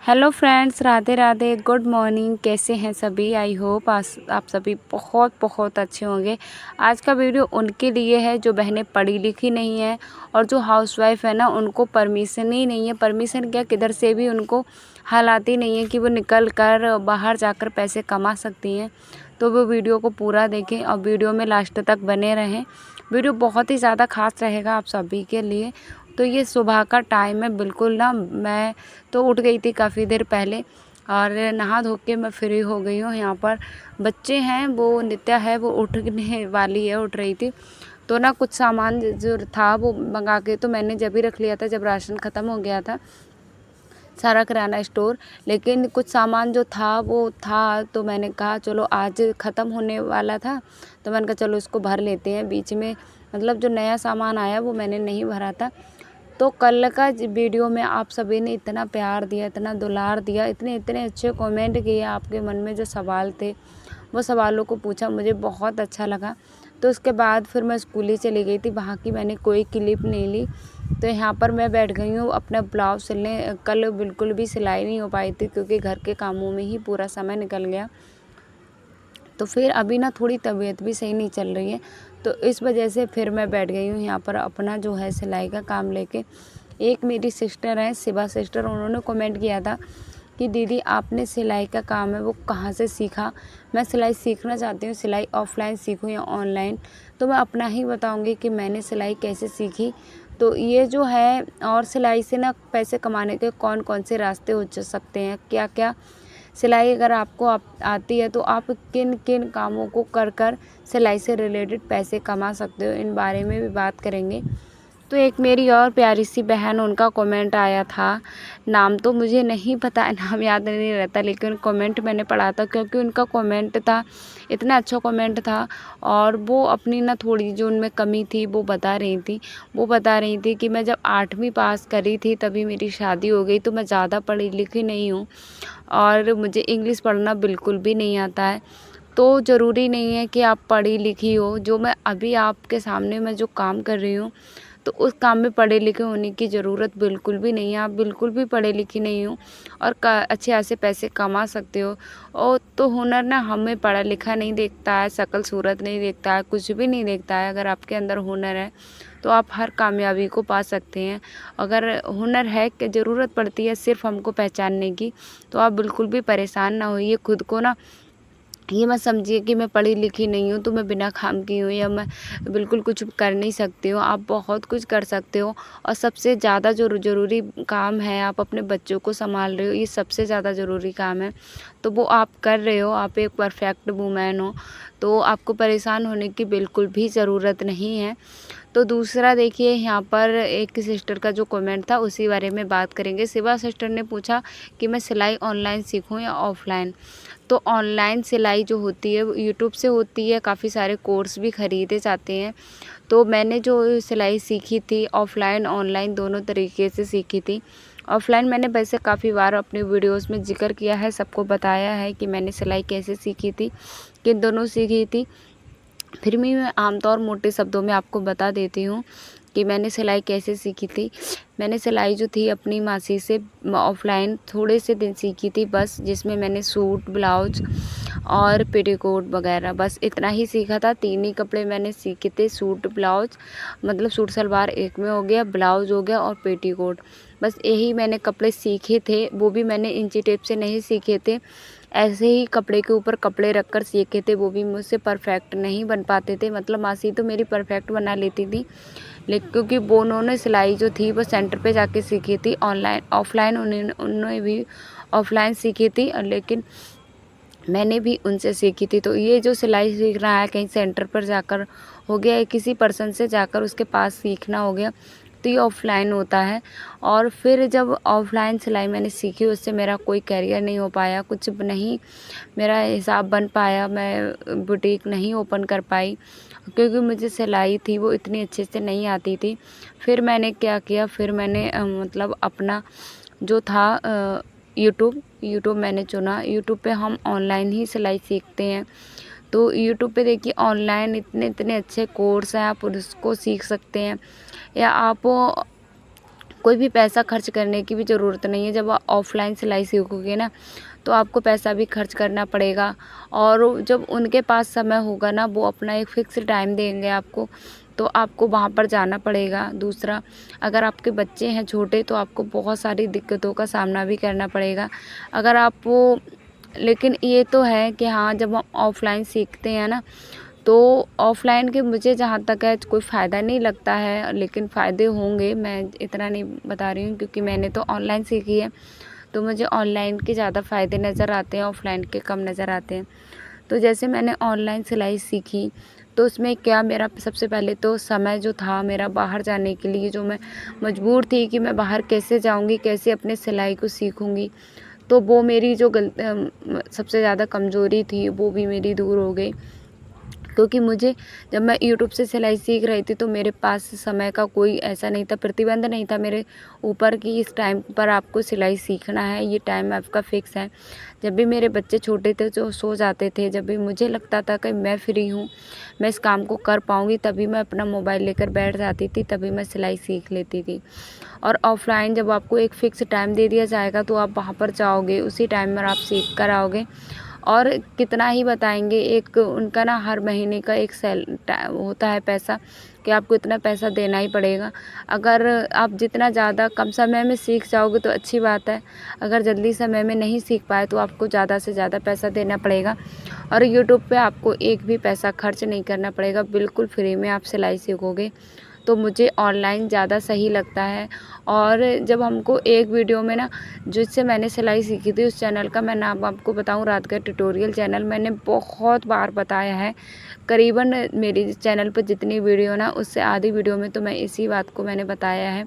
Hello friends, Radhe Radhe, good morning. कैसे हैं सभी? आई होप आप सभी बहुत बहुत अच्छे होंगे। आज का वीडियो उनके लिए है जो बहनें पढ़ी लिखी नहीं हैं और जो हाउसवाइफ है ना, उनको परमिशन ही नहीं है। परमिशन क्या, किधर से भी उनको हालात ही नहीं है कि वो निकल कर बाहर जाकर पैसे कमा सकती हैं। तो वो वीडियो को पूरा देखें और वीडियो में लास्ट तक बने रहें। वीडियो बहुत ही ज़्यादा खास रहेगा आप सभी के लिए। तो ये सुबह का टाइम है, बिल्कुल ना मैं तो उठ गई थी काफ़ी देर पहले और नहा धो के मैं फ्री हो गई हूँ। यहाँ पर बच्चे हैं, वो नित्या है वो उठने वाली है, उठ रही थी। तो ना कुछ सामान जो था वो मंगा के तो मैंने जब ही रख लिया था जब राशन ख़त्म हो गया था, सारा किराना स्टोर। लेकिन कुछ सामान जो था वो था, तो मैंने कहा चलो आज ख़त्म होने वाला था, तो मैंने कहा चलो इसको भर लेते हैं। बीच में मतलब जो नया सामान आया वो मैंने नहीं भरा था। तो कल का वीडियो में आप सभी ने इतना प्यार दिया, इतना दुलार दिया, इतने इतने अच्छे कमेंट किए। आपके मन में जो सवाल थे वो सवालों को पूछा, मुझे बहुत अच्छा लगा। तो उसके बाद फिर मैं स्कूल ही चली गई थी, वहाँ की मैंने कोई क्लिप नहीं ली। तो यहाँ पर मैं बैठ गई हूँ अपना ब्लाउज सिलने। कल बिल्कुल भी सिलाई नहीं हो पाई थी क्योंकि घर के कामों में ही पूरा समय निकल गया। तो फिर अभी ना थोड़ी तबीयत भी सही नहीं चल रही है, तो इस वजह से फिर मैं बैठ गई हूँ यहाँ पर अपना जो है सिलाई का काम लेके। एक मेरी सिस्टर है, शिवा सिस्टर, उन्होंने कमेंट किया था कि दीदी आपने सिलाई का काम है वो कहाँ से सीखा। मैं सिलाई सीखना चाहती हूँ, सिलाई ऑफलाइन सीखूँ या ऑनलाइन। तो मैं अपना ही बताऊँगी कि मैंने सिलाई कैसे सीखी। तो ये जो है, और सिलाई से ना पैसे कमाने के कौन कौन से रास्ते हो सकते हैं, क्या क्या सिलाई अगर आपको आती है तो आप किन किन कामों को कर कर सिलाई से रिलेटेड पैसे कमा सकते हो, इन बारे में भी बात करेंगे। तो एक मेरी और प्यारी सी बहन, उनका कमेंट आया था, नाम तो मुझे नहीं पता है, नाम याद नहीं रहता, लेकिन कमेंट मैंने पढ़ा था क्योंकि उनका कमेंट था, इतना अच्छा कमेंट था। और वो अपनी ना थोड़ी जो उनमें कमी थी वो बता रही थी। वो बता रही थी कि मैं जब 8वीं पास करी थी तभी मेरी शादी हो गई, तो मैं ज़्यादा पढ़ी लिखी नहीं हूँ और मुझे इंग्लिश पढ़ना बिल्कुल भी नहीं आता है। तो ज़रूरी नहीं है कि आप पढ़ी लिखी हो। जो मैं अभी आपके सामने मैं जो काम कर रही हूँ, तो उस काम में पढ़े लिखे होने की ज़रूरत बिल्कुल भी नहीं है। आप बिल्कुल भी पढ़े लिखे नहीं हो और अच्छे खासे पैसे कमा सकते हो। और तो हुनर ना हमें पढ़ा लिखा नहीं देखता है, शक्ल सूरत नहीं देखता है, कुछ भी नहीं देखता है। अगर आपके अंदर हुनर है तो आप हर कामयाबी को पा सकते हैं। अगर हुनर है कि ज़रूरत पड़ती है सिर्फ हमको पहचानने की, तो आप बिल्कुल भी परेशान ना होइए। खुद को ना ये मत समझिए कि मैं पढ़ी लिखी नहीं हूँ तो मैं बिना काम की हूँ या मैं बिल्कुल कुछ कर नहीं सकती हूँ। आप बहुत कुछ कर सकते हो। और सबसे ज़्यादा जो ज़रूरी काम है, आप अपने बच्चों को संभाल रहे हो, ये सबसे ज़्यादा ज़रूरी काम है। तो वो आप कर रहे हो, आप एक परफेक्ट वूमेन हो, तो आपको परेशान होने की बिल्कुल भी ज़रूरत नहीं है। तो दूसरा देखिए, यहाँ पर एक सिस्टर का जो कमेंट था उसी बारे में बात करेंगे। शिवा सिस्टर ने पूछा कि मैं सिलाई ऑनलाइन सीखूँ या ऑफ़लाइन। तो ऑनलाइन सिलाई जो होती है वो यूट्यूब से होती है, काफ़ी सारे कोर्स भी ख़रीदे जाते हैं। तो मैंने जो सिलाई सीखी थी ऑफ़लाइन ऑनलाइन दोनों तरीके से सीखी थी। ऑफ़लाइन मैंने वैसे काफ़ी बार अपने वीडियोस में ज़िक्र किया है, सबको बताया है कि मैंने सिलाई कैसे सीखी थी, किन दोनों सीखी थी। फिर भी मैं आमतौर मोटे शब्दों में आपको बता देती हूँ कि मैंने सिलाई कैसे सीखी थी। मैंने सिलाई जो थी अपनी मासी से ऑफ़लाइन थोड़े से दिन सीखी थी बस, जिसमें मैंने सूट, ब्लाउज और पेटीकोट वगैरह बस इतना ही सीखा था। 3 ही कपड़े मैंने सीखे थे, सूट ब्लाउज, मतलब सूट सलवार एक में हो गया, ब्लाउज हो गया और पेटीकोट। बस यही मैंने कपड़े सीखे थे, वो भी मैंने इंची टेप से नहीं सीखे थे, ऐसे ही कपड़े के ऊपर कपड़े रख कर सीखे थे। वो भी मुझसे परफेक्ट नहीं बन पाते थे, मतलब मासी तो मेरी परफेक्ट बना लेती थी, लेकिन क्योंकि वो उन्होंने सिलाई जो थी वो सेंटर पे जाके सीखी थी। ऑनलाइन ऑफ़लाइन उन्होंने भी ऑफ़लाइन सीखी थी, लेकिन मैंने भी उनसे सीखी थी। तो ये जो सिलाई सीखना है कहीं सेंटर पर जाकर हो गया या किसी पर्सन से जाकर उसके पास सीखना हो गया, तो ये ऑफ़लाइन होता है। और फिर जब ऑफ़लाइन सिलाई मैंने सीखी, उससे मेरा कोई करियर नहीं हो पाया, कुछ नहीं मेरा हिसाब बन पाया, मैं बुटीक नहीं ओपन कर पाई क्योंकि मुझे सिलाई थी वो इतनी अच्छे से नहीं आती थी। फिर मैंने क्या किया, फिर मैंने मतलब अपना जो था यूट्यूब मैंने चुना। यूट्यूब पे हम ऑनलाइन ही सिलाई सीखते हैं। तो यूट्यूब पे देखिए ऑनलाइन इतने इतने अच्छे कोर्स हैं, आप उसको सीख सकते हैं। या आप कोई भी पैसा खर्च करने की भी ज़रूरत नहीं है। जब आप ऑफ़लाइन सिलाई सीखोगे ना, तो आपको पैसा भी खर्च करना पड़ेगा, और जब उनके पास समय होगा ना, वो अपना एक फ़िक्स टाइम देंगे आपको, तो आपको वहाँ पर जाना पड़ेगा। दूसरा, अगर आपके बच्चे हैं छोटे, तो आपको बहुत सारी दिक्कतों का सामना भी करना पड़ेगा। अगर आप वो लेकिन ये तो है कि हाँ, जब हम ऑफ़लाइन सीखते हैं ना, तो ऑफ़लाइन के मुझे जहाँ तक है कोई फ़ायदा नहीं लगता है, लेकिन फ़ायदे होंगे, मैं इतना नहीं बता रही हूँ क्योंकि मैंने तो ऑनलाइन सीखी है। तो मुझे ऑनलाइन के ज़्यादा फ़ायदे नज़र आते हैं, ऑफ़लाइन के कम नज़र आते हैं। तो जैसे मैंने ऑनलाइन सिलाई सीखी, तो उसमें क्या, मेरा सबसे पहले तो समय जो था मेरा बाहर जाने के लिए, जो मैं मजबूर थी कि मैं बाहर कैसे जाऊँगी, कैसे अपने सिलाई को सीखूँगी, तो वो मेरी जो सबसे ज़्यादा कमज़ोरी थी, वो भी मेरी दूर हो गई। क्योंकि मुझे, जब मैं यूट्यूब से सिलाई सीख रही थी, तो मेरे पास समय का कोई ऐसा नहीं था, प्रतिबंध नहीं था मेरे ऊपर कि इस टाइम पर आपको सिलाई सीखना है, ये टाइम आपका फ़िक्स है। जब भी मेरे बच्चे छोटे थे, जो सो जाते थे, जब भी मुझे लगता था कि मैं फ्री हूँ, मैं इस काम को कर पाऊँगी, तभी मैं अपना मोबाइल लेकर बैठ जाती थी, तभी मैं सिलाई सीख लेती थी। और ऑफ़लाइन जब आपको एक फ़िक्स टाइम दे दिया जाएगा, तो आप वहाँ पर जाओगे, उसी टाइम पर आप सीख कर आओगे, और कितना ही बताएँगे, एक उनका ना हर महीने का एक होता है पैसा, कि आपको इतना पैसा देना ही पड़ेगा। अगर आप जितना ज़्यादा कम समय में सीख जाओगे तो अच्छी बात है, अगर जल्दी समय में नहीं सीख पाए तो आपको ज़्यादा से ज़्यादा पैसा देना पड़ेगा। और यूट्यूब पे आपको एक भी पैसा खर्च नहीं करना पड़ेगा, बिल्कुल फ्री में आप सिलाई सीखोगे। तो मुझे ऑनलाइन ज़्यादा सही लगता है। और जब हमको एक वीडियो में ना, जिससे मैंने सिलाई सीखी थी, उस चैनल का मैं नाम आपको बताऊँ, राधिका ट्यूटोरियल चैनल, मैंने बहुत बार बताया है। करीबन मेरी चैनल पर जितनी वीडियो ना, उससे आधी वीडियो में तो मैं इसी बात को मैंने बताया है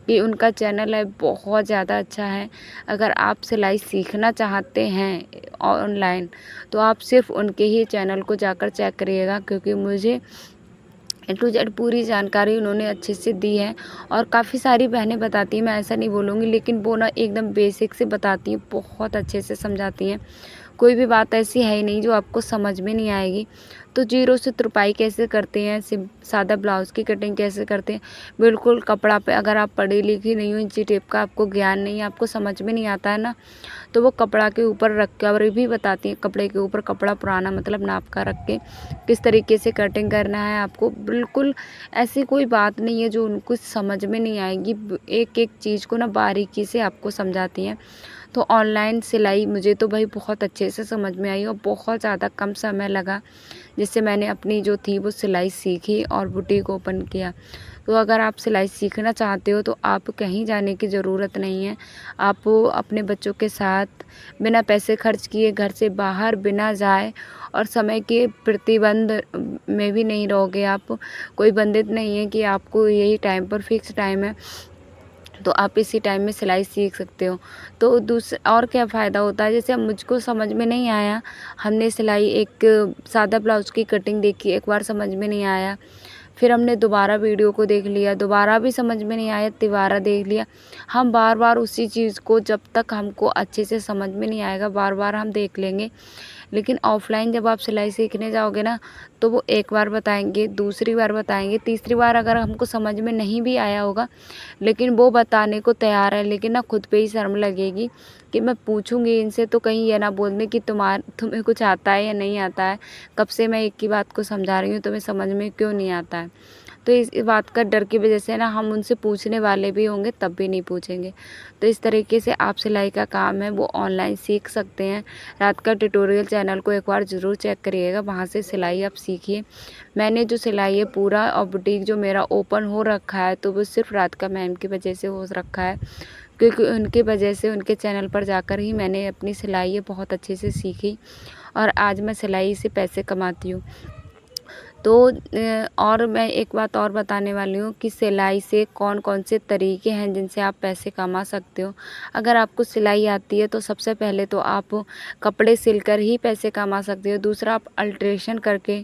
कि उनका चैनल है, बहुत ज़्यादा अच्छा है। अगर आप सिलाई सीखना चाहते हैं ऑनलाइन, तो आप सिर्फ़ उनके ही चैनल को जाकर चेक करिएगा, क्योंकि मुझे ए टू जेड पूरी जानकारी उन्होंने अच्छे से दी है। और काफ़ी सारी बहनें बताती हैं, मैं ऐसा नहीं बोलूँगी, लेकिन वो ना एकदम बेसिक से बताती हैं, बहुत अच्छे से समझाती हैं। कोई भी बात ऐसी है ही नहीं जो आपको समझ में नहीं आएगी। तो जीरो से तुरपाई कैसे करते हैं, सादा ब्लाउज़ की कटिंग कैसे करते हैं, बिल्कुल कपड़ा पे, अगर आप पढ़ी लिखी नहीं हो, इंची टेप का आपको ज्ञान नहीं है, आपको समझ में नहीं आता है ना, तो वो कपड़ा के ऊपर रख के और भी बताती हैं, कपड़े के ऊपर कपड़ा पुराना मतलब नाप का रख के किस तरीके से कटिंग करना है आपको। बिल्कुल ऐसी कोई बात नहीं है जो उनको समझ में नहीं आएगी, एक एक चीज़ को ना बारीकी से आपको समझाती हैं। तो ऑनलाइन सिलाई मुझे तो भाई बहुत अच्छे से समझ में आई, और बहुत ज़्यादा कम समय लगा, जिससे मैंने अपनी जो थी वो सिलाई सीखी और बुटीक ओपन किया। तो अगर आप सिलाई सीखना चाहते हो, तो आप कहीं जाने की ज़रूरत नहीं है। आप अपने बच्चों के साथ बिना पैसे खर्च किए, घर से बाहर बिना जाए, और समय के प्रतिबंध में भी नहीं रहोगे आप। कोई बंधित नहीं है कि आपको यही टाइम पर फिक्स टाइम है, तो आप इसी टाइम में सिलाई सीख सकते हो। तो और क्या फ़ायदा होता है, जैसे अब मुझको समझ में नहीं आया, हमने सिलाई एक सादा ब्लाउज़ की कटिंग देखी, एक बार समझ में नहीं आया, फिर हमने दोबारा वीडियो को देख लिया, दोबारा भी समझ में नहीं आया, तिबारा देख लिया। हम बार-बार उसी चीज़ को, जब तक हमको अच्छे से समझ में नहीं आएगा, बार-बार हम देख लेंगे। लेकिन ऑफ़लाइन जब आप सिलाई सीखने जाओगे ना, तो वो एक बार बताएँगे, दूसरी बार बताएँगे, तीसरी बार अगर हमको समझ में नहीं भी आया होगा, लेकिन वो बताने को तैयार है, लेकिन ना खुद पे ही शर्म लगेगी कि मैं पूछूँगी इनसे, तो कहीं ये ना बोल दें कि तुम्हें कुछ आता है या नहीं आता है, कब से मैं एक ही बात को समझा रही हूँ, तुम्हें समझ में क्यों नहीं आता है। तो इस बात का डर की वजह से ना, हम उनसे पूछने वाले भी होंगे तब भी नहीं पूछेंगे। तो इस तरीके से आप सिलाई का काम है वो ऑनलाइन सीख सकते हैं। रात का ट्यूटोरियल चैनल को एक बार ज़रूर चेक करिएगा, वहाँ से सिलाई आप सीखिए। मैंने जो सिलाई है पूरा, और बुटीक जो मेरा ओपन हो रखा है, तो वो सिर्फ़ राधिका मैम की वजह से हो रखा है, क्योंकि उनकी वजह से, उनके चैनल पर जाकर ही मैंने अपनी सिलाई है बहुत अच्छे से सीखी, और आज मैं सिलाई से पैसे कमाती हूँ। तो और मैं एक बात और बताने वाली हूँ कि सिलाई से कौन-कौन से तरीके हैं जिनसे आप पैसे कमा सकते हो। अगर आपको सिलाई आती है, तो सबसे पहले तो आप कपड़े सिलकर ही पैसे कमा सकते हो। दूसरा, आप अल्ट्रेशन करके,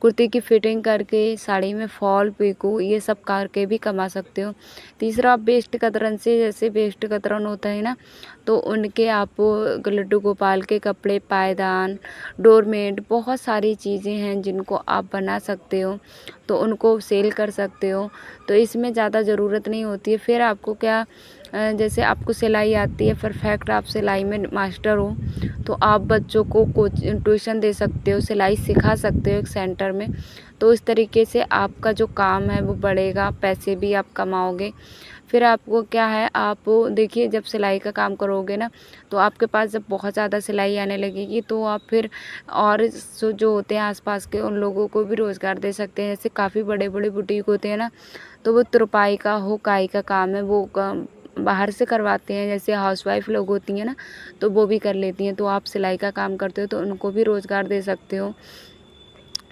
कुर्ती की फिटिंग करके, साड़ी में फॉल, पीको, ये सब करके भी कमा सकते हो। तीसरा, आप वेस्ट कतरन से, जैसे वेस्ट कतरन होता है ना, तो उनके आप लड्डू गोपाल के कपड़े, पायदान, डोरमेट, बहुत सारी चीज़ें हैं जिनको आप बना बना सकते हो तो उनको सेल कर सकते हो। तो इसमें ज़्यादा ज़रूरत नहीं होती है। फिर आपको क्या जैसे आपको सिलाई आती है परफेक्ट, आप सिलाई में मास्टर हो तो आप बच्चों को ट्यूशन दे सकते हो, सिलाई सिखा सकते हो एक सेंटर में। तो इस तरीके से आपका जो काम है वो बढ़ेगा, पैसे भी आप कमाओगे। फिर आपको क्या है, आप देखिए जब सिलाई का काम करोगे ना तो आपके पास जब बहुत ज़्यादा सिलाई आने लगेगी तो आप फिर और जो होते हैं आसपास के उन लोगों को भी रोज़गार दे सकते हैं। जैसे काफ़ी बड़े बड़े बुटीक होते हैं ना, तो वो तुरपाई का हुकाई का काम है वो बाहर से करवाते हैं। जैसे हाउसवाइफ लोग होती हैं ना, तो वो भी कर लेती हैं। तो आप सिलाई का काम करते हो तो उनको भी रोज़गार दे सकते हो।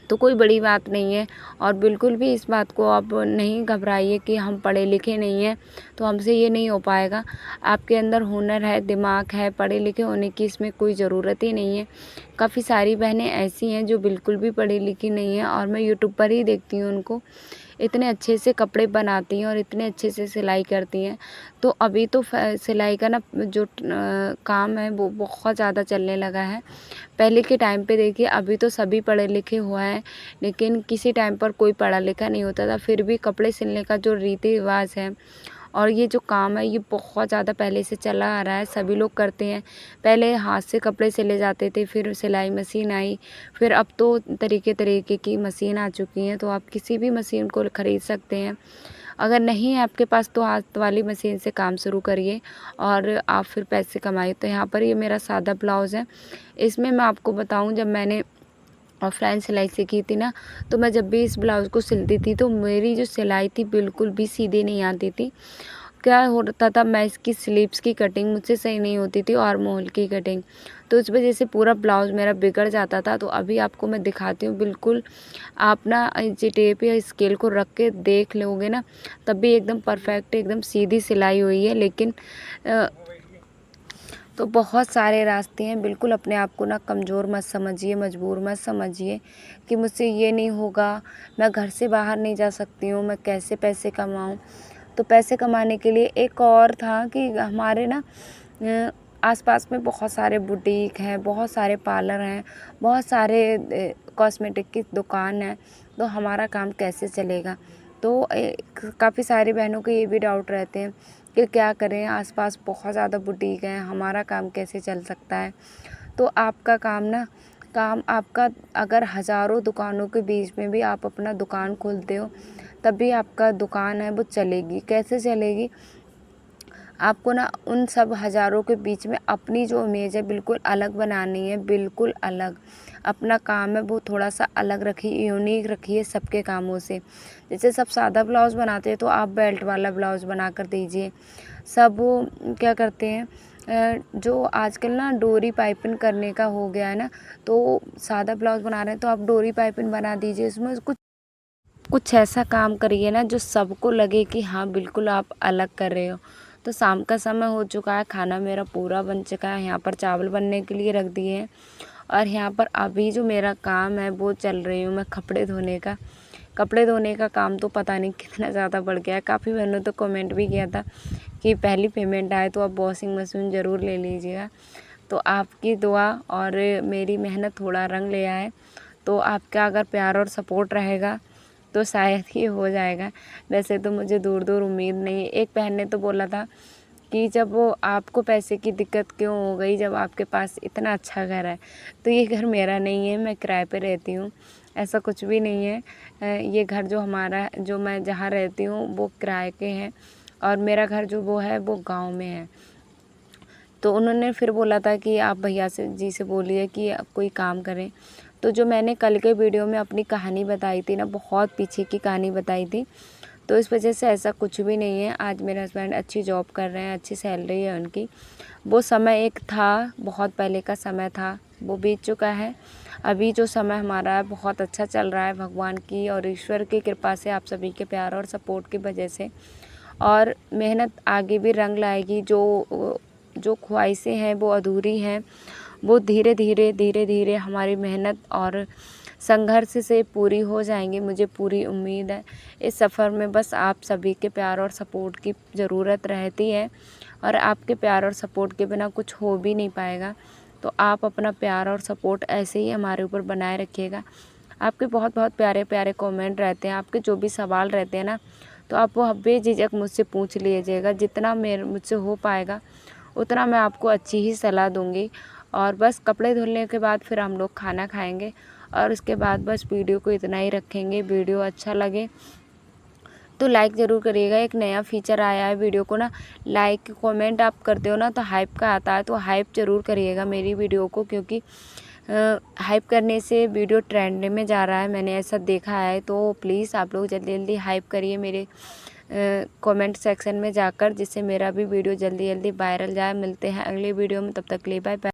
तो कोई बड़ी बात नहीं है। और बिल्कुल भी इस बात को आप नहीं घबराइए कि हम पढ़े लिखे नहीं हैं तो हमसे ये नहीं हो पाएगा। आपके अंदर हुनर है, दिमाग है, पढ़े लिखे होने की इसमें कोई ज़रूरत ही नहीं है। काफ़ी सारी बहनें ऐसी हैं जो बिल्कुल भी पढ़ी लिखी नहीं हैं और मैं यूट्यूब पर ही देखती हूँ उनको, इतने अच्छे से कपड़े बनाती हैं और इतने अच्छे से सिलाई करती हैं। तो अभी तो सिलाई का ना जो काम है वो बहुत ज़्यादा चलने लगा है। पहले के टाइम पे देखिए, अभी तो सभी पढ़े लिखे हुआ हैं, लेकिन किसी टाइम पर कोई पढ़ा लिखा नहीं होता था। फिर भी कपड़े सिलने का जो रीति रिवाज है और ये जो काम है ये बहुत ज़्यादा पहले से चला आ रहा है, सभी लोग करते हैं। पहले हाथ से कपड़े सिले जाते थे, फिर सिलाई मशीन आई, फिर अब तो तरीके तरीके की मशीन आ चुकी हैं। तो आप किसी भी मशीन को खरीद सकते हैं। अगर नहीं है आपके पास तो हाथ वाली मशीन से काम शुरू करिए और आप फिर पैसे कमाइए। तो यहाँ पर ये मेरा सादा ब्लाउज़ है। इसमें मैं आपको बताऊँ, जब मैंने ऑफलाइन सिलाई सीखी थी ना, तो मैं जब भी इस ब्लाउज़ को सिलती थी तो मेरी जो सिलाई थी बिल्कुल भी सीधी नहीं आती थी। क्या होता था, मैं इसकी स्लीव्स की कटिंग मुझसे सही नहीं होती थी और मोल की कटिंग, तो इस वजह से पूरा ब्लाउज़ मेरा बिगड़ जाता था। तो अभी आपको मैं दिखाती हूँ, बिल्कुल आप ना जी टेप या स्केल को रख के देख लोगे ना, तब भी एकदम परफेक्ट एकदम सीधी सिलाई हुई है। लेकिन तो बहुत सारे रास्ते हैं, बिल्कुल अपने आप को ना कमज़ोर मत समझिए, मजबूर मत समझिए कि मुझसे ये नहीं होगा, मैं घर से बाहर नहीं जा सकती हूँ, मैं कैसे पैसे कमाऊँ। तो पैसे कमाने के लिए एक और था कि हमारे ना आसपास में बहुत सारे बुटीक हैं, बहुत सारे पार्लर हैं, बहुत सारे कॉस्मेटिक की दुकान है, तो हमारा काम कैसे चलेगा। तो काफ़ी सारी बहनों को ये भी डाउट रहते हैं कि क्या करें, आसपास बहुत ज़्यादा बुटीक हैं, हमारा काम कैसे चल सकता है। तो आपका काम आपका अगर हज़ारों दुकानों के बीच में भी आप अपना दुकान खोलते हो, तब भी आपका दुकान है वो चलेगी। कैसे चलेगी? आपको ना उन सब हज़ारों के बीच में अपनी जो इमेज है बिल्कुल अलग बनानी है, बिल्कुल अलग। अपना काम है वो थोड़ा-सा अलग रखिए, यूनिक रखिए सबके कामों से। जैसे सब सादा ब्लाउज़ बनाते हैं तो आप बेल्ट वाला ब्लाउज़ बना कर दीजिए। सब क्या करते हैं, जो आजकल ना डोरी पाइपिंग करने का हो गया है ना, तो सादा ब्लाउज़ बना रहे हैं तो आप डोरी पाइपिंग बना दीजिए। उसमें कुछ ऐसा काम करिए ना जो सबको लगे कि हाँ बिल्कुल आप अलग कर रहे हो। तो शाम का समय हो चुका है, खाना मेरा पूरा बन चुका है। यहाँ पर चावल बनने के लिए रख दिए हैं और यहाँ पर अभी जो मेरा काम है वो चल रही हूँ मैं कपड़े धोने का। कपड़े धोने का काम तो पता नहीं कितना ज़्यादा बढ़ गया है। काफ़ी बहनों तो कमेंट भी किया था कि पहली पेमेंट आए तो आप वॉशिंग मशीन ज़रूर ले लीजिएगा। तो आपकी दुआ और मेरी मेहनत थोड़ा रंग ले आए, तो आपका अगर प्यार और सपोर्ट रहेगा तो शायद ही हो जाएगा। वैसे तो मुझे दूर दूर उम्मीद नहीं है। एक बहन ने तो बोला था कि जब वो आपको पैसे की दिक्कत क्यों हो गई जब आपके पास इतना अच्छा घर है। तो ये घर मेरा नहीं है, मैं किराए पे रहती हूँ, ऐसा कुछ भी नहीं है। ये घर जो हमारा, जो मैं जहाँ रहती हूँ वो किराए के हैं और मेरा घर जो वो है वो गाँव में है। तो उन्होंने फिर बोला था कि आप भैया जी से बोलिए कि कोई काम करें। तो जो मैंने कल के वीडियो में अपनी कहानी बताई थी ना, बहुत पीछे की कहानी बताई थी, तो इस वजह से ऐसा कुछ भी नहीं है। आज मेरे हस्बैंड अच्छी जॉब कर रहे हैं, अच्छी सैलरी है उनकी। वो समय एक था, बहुत पहले का समय था, वो बीत चुका है। अभी जो समय हमारा है बहुत अच्छा चल रहा है, भगवान की और ईश्वर की कृपा से, आप सभी के प्यार और सपोर्ट की वजह से। और मेहनत आगे भी रंग लाएगी। जो ख्वाहिशें हैं वो अधूरी हैं, वो धीरे धीरे हमारी मेहनत और संघर्ष से पूरी हो जाएंगी, मुझे पूरी उम्मीद है। इस सफ़र में बस आप सभी के प्यार और सपोर्ट की ज़रूरत रहती है और आपके प्यार और सपोर्ट के बिना कुछ हो भी नहीं पाएगा। तो आप अपना प्यार और सपोर्ट ऐसे ही हमारे ऊपर बनाए रखिएगा। आपके बहुत बहुत प्यारे प्यारे कमेंट रहते हैं, आपके जो भी सवाल रहते हैं ना, तो आप वो बेझिझक मुझसे पूछ लीजिएगा। जितना मुझसे हो पाएगा उतना मैं आपको अच्छी ही सलाह दूँगी। और बस कपड़े धुलने के बाद फिर हम लोग खाना खाएंगे और उसके बाद बस वीडियो को इतना ही रखेंगे। वीडियो अच्छा लगे तो लाइक ज़रूर करिएगा। एक नया फीचर आया है वीडियो को ना, लाइक कमेंट आप करते हो ना तो हाइप का आता है, तो हाइप ज़रूर करिएगा मेरी वीडियो को, क्योंकि हाइप करने से वीडियो ट्रेंड में जा रहा है, मैंने ऐसा देखा है। तो प्लीज़ आप लोग जल्दी जल्दी हाइप करिए मेरे कमेंट सेक्शन में जाकर, जिससे मेरा भी वीडियो जल्दी जल्दी वायरल जाए। मिलते हैं अगले वीडियो में, तब तक के लिए बाय बाय।